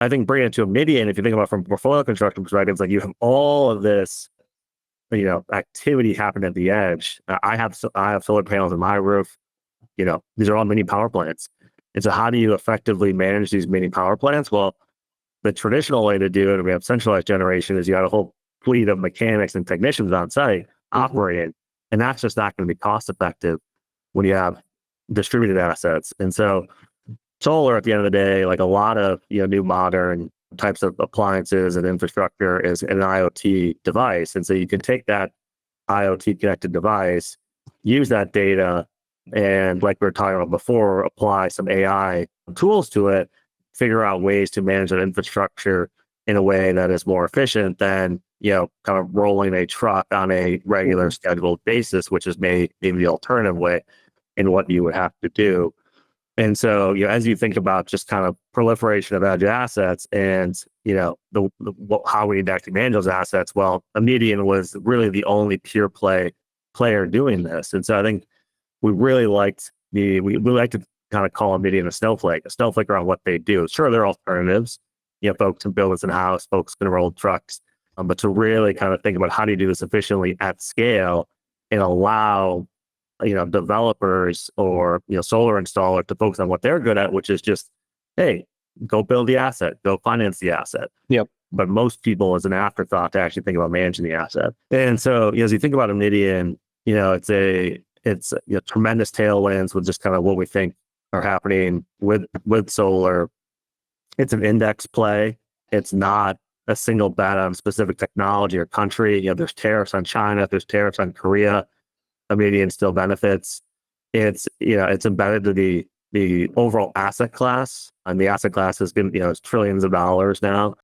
I think bringing it to Omnidian, if you think about it from a portfolio construction perspective, it's like you have all of this, activity happening at the edge. I have solar panels in my roof. These are all mini power plants. And so how do you effectively manage these mini power plants? Well, the traditional way to do it, and we have centralized generation, is you got a whole fleet of mechanics and technicians on site operating. And that's just not going to be cost effective when you have distributed assets. And so solar at the end of the day, like a lot of new modern types of appliances and infrastructure, is an IoT device. And so you can take that IoT connected device, use that data, and like we were talking about before, apply some AI tools to it, figure out ways to manage that infrastructure in a way that is more efficient than kind of rolling a truck on a regular scheduled basis, which is maybe the alternative way in what you would have to do. And so, as you think about just kind of proliferation of edge assets and, how we need to actually manage those assets, well, Omnidian was really the only pure play player doing this. And so I think we really liked we like to kind of call Omnidian a snowflake around what they do. Sure, there are alternatives. Folks can build this in-house, folks can roll trucks, but to really kind of think about how do you do this efficiently at scale and allow developers or solar installer to focus on what they're good at, which is just, hey, go build the asset, go finance the asset. Yep. But most people, as an afterthought, to actually think about managing the asset. And so, as you think about Omnidian, it's tremendous tailwinds with just kind of what we think are happening with solar. It's an index play. It's not a single bet on specific technology or country. There's tariffs on China, there's tariffs on Korea. Omnidian still benefits. It's embedded to the overall asset class, and the asset class has been it's trillions of dollars now.